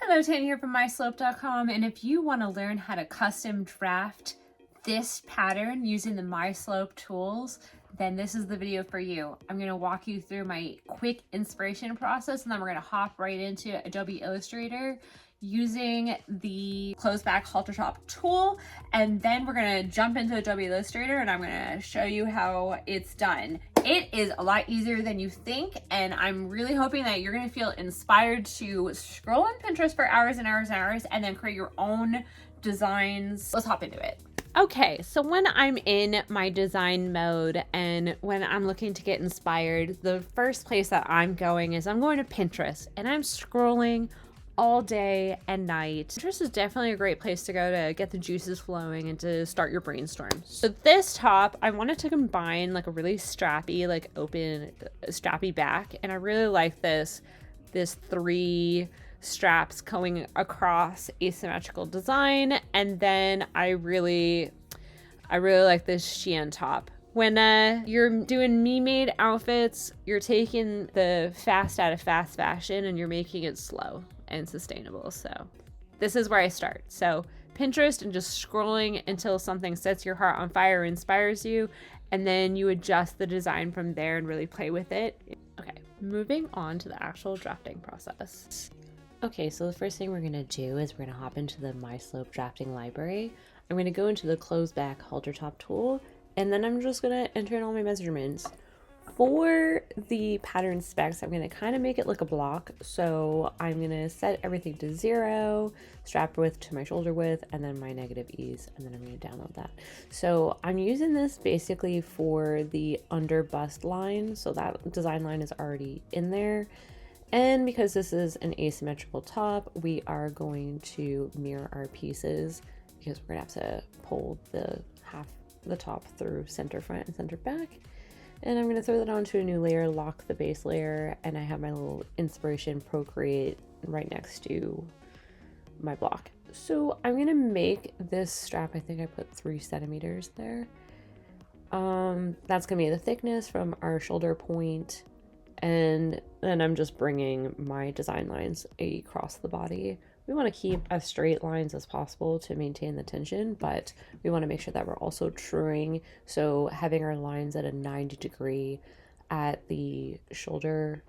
Hello, Tanya here from myslope.com, and if you want to learn how to custom draft this pattern using the MySlope tools, then this is the video for you. I'm going to walk you through my quick inspiration process, and then we're going to hop right into Adobe Illustrator using the closed back halter top tool, and then we're going to jump into Adobe Illustrator and I'm going to show you how it's done. It is a lot easier than you think, and I'm really hoping that you're going to feel inspired to scroll on Pinterest for hours and hours and hours and then create your own designs. Let's hop into it. Okay, so when I'm in my design mode and when I'm looking to get inspired, the first place that I'm going is I'm going to Pinterest, and I'm scrolling all day and night. Pinterest is definitely a great place to go to get the juices flowing and to start your brainstorm. So this top, I wanted to combine like a really strappy, like open strappy back, and I really like this 3 straps going across asymmetrical design. And then I really like this shein top. When you're doing me-made outfits, you're taking the fast out of fast fashion and you're making it slow and sustainable. So this is where I start. So Pinterest, and just scrolling until something sets your heart on fire or inspires you, and then you adjust the design from there and really play with it. Okay, moving on to the actual drafting process. Okay, so the first thing we're going to do is we're going to hop into the MySlope drafting library. I'm going to go into the closed back halter top tool, and then I'm just going to enter in all my measurements. For the pattern specs, I'm going to kind of make it like a block. So I'm going to set everything to 0, strap width to my shoulder width, and then my negative ease, and then I'm going to download that. So I'm using this basically for the under bust line. So that design line is already in there. And because this is an asymmetrical top, we are going to mirror our pieces because we're going to have to pull the top through center front and center back. And I'm going to throw that onto a new layer, lock the base layer, and I have my little inspiration Procreate right next to my block. So I'm going to make this strap, I think I put 3 centimeters there. That's going to be the thickness from our shoulder point, and then I'm just bringing my design lines across the body. We want to keep as straight lines as possible to maintain the tension, but we want to make sure that we're also truing. So having our lines at a 90-degree at the shoulder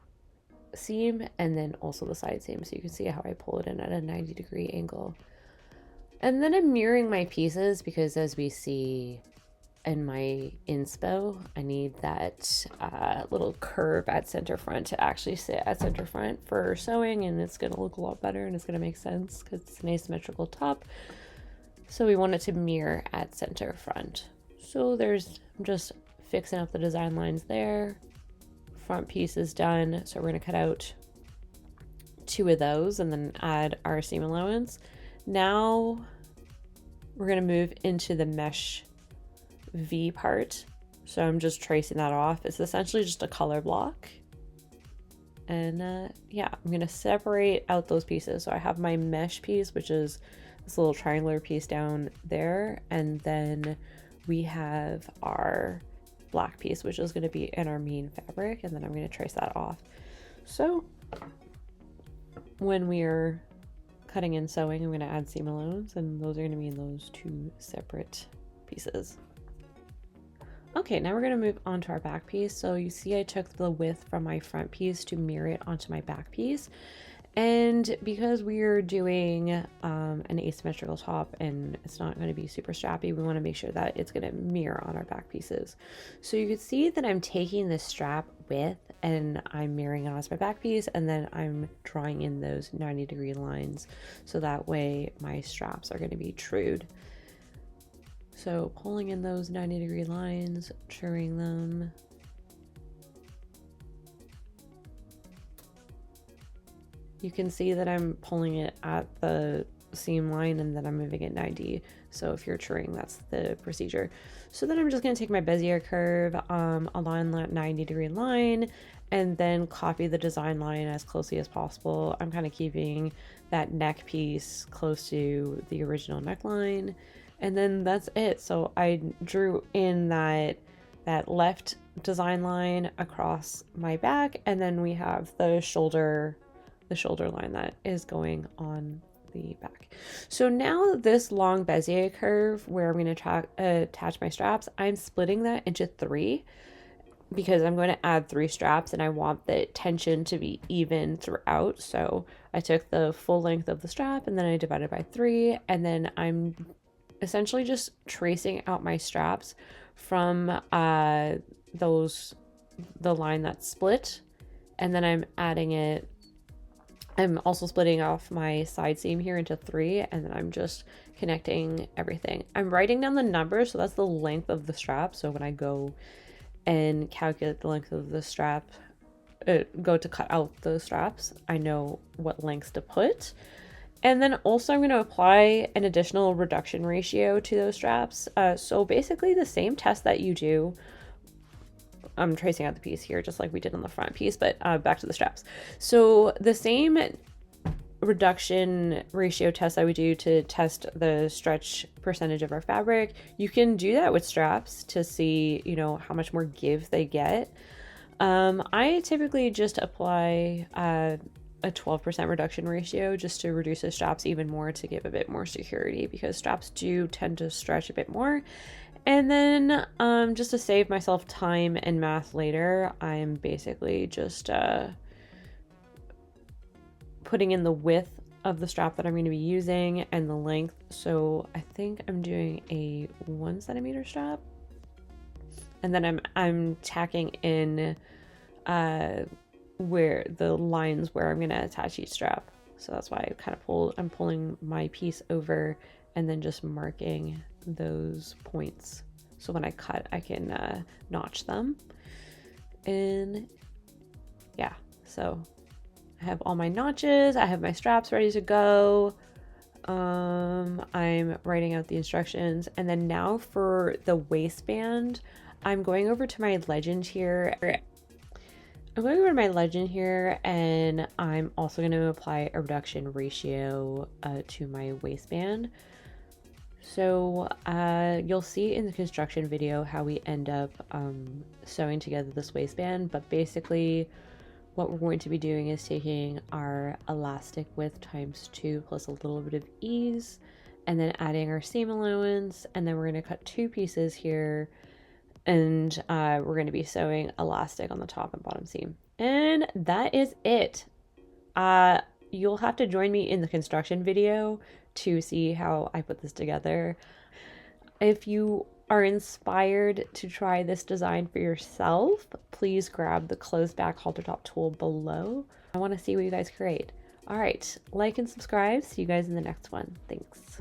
seam, and then also the side seam. So you can see how I pull it in at a 90-degree angle. And then I'm mirroring my pieces because, as we see in my inspo, I need that little curve at center front to actually sit at center front for sewing, and it's going to look a lot better and it's going to make sense because it's an asymmetrical top. So we want it to mirror at center front. So I'm just fixing up the design lines there. Front piece is done, so we're going to cut out 2 of those and then add our seam allowance. Now we're going to move into the mesh V part. So I'm just tracing that off. It's essentially just a color block. And yeah, I'm going to separate out those pieces. So I have my mesh piece, which is this little triangular piece down there. And then we have our black piece, which is going to be in our main fabric. And then I'm going to trace that off. So when we're cutting and sewing, I'm going to add seam allowance, and those are going to be in those 2 separate pieces. Okay, now we're going to move on to our back piece. So you see I took the width from my front piece to mirror it onto my back piece. And because we're doing an asymmetrical top and it's not going to be super strappy, we want to make sure that it's going to mirror on our back pieces. So you can see that I'm taking this strap width and I'm mirroring it onto my back piece, and then I'm drawing in those 90-degree lines. So that way my straps are going to be trued. So pulling in those 90-degree lines, truing them. You can see that I'm pulling it at the seam line and then I'm moving it 90. So if you're truing, that's the procedure. So then I'm just going to take my Bezier curve, align that 90-degree line, and then copy the design line as closely as possible. I'm kind of keeping that neck piece close to the original neckline. And then that's it. So I drew in that left design line across my back, and then we have the shoulder the shoulder line that is going on the back. So now this long Bezier curve where I'm going to attach my straps, I'm splitting that into 3 because I'm going to add 3 straps and I want the tension to be even throughout. So I took the full length of the strap and then I divided by 3, and then I'm essentially just tracing out my straps from the line that's split, and then I'm adding it. I'm also splitting off my side seam here into 3, and then I'm just connecting everything. I'm writing down the number, so that's the length of the strap. So when I go and calculate the length of the strap, go to cut out the straps, I know what lengths to put. And then also I'm going to apply an additional reduction ratio to those straps. So basically the same test that you do. I'm tracing out the piece here just like we did on the front piece, but back to the straps. So the same reduction ratio test I would do to test the stretch percentage of our fabric, you can do that with straps to see, you know, how much more give they get. I typically just apply a 12% reduction ratio just to reduce the straps even more, to give a bit more security, because straps do tend to stretch a bit more. And then just to save myself time and math later, I'm basically just putting in the width of the strap that I'm going to be using and the length. So I think I'm doing a 1 centimeter strap, and then I'm tacking in where the lines where I'm going to attach each strap. So that's why I'm pulling my piece over and then just marking those points, so when I cut I can notch them. And yeah, so I have all my notches, I have my straps ready to go. I'm writing out the instructions, and then now for the waistband, I'm going over to my legend here. And I'm also going to apply a reduction ratio to my waistband. So you'll see in the construction video how we end up sewing together this waistband, but basically what we're going to be doing is taking our elastic width times 2 plus a little bit of ease, and then adding our seam allowance, and then we're going to cut 2 pieces here, and we're going to be sewing elastic on the top and bottom seam. And that is it. You'll have to join me in the construction video to see how I put this together. If you are inspired to try this design for yourself, please grab the closed back halter top tool below. I want to see what you guys create. All right, like and subscribe. See you guys in the next one. Thanks.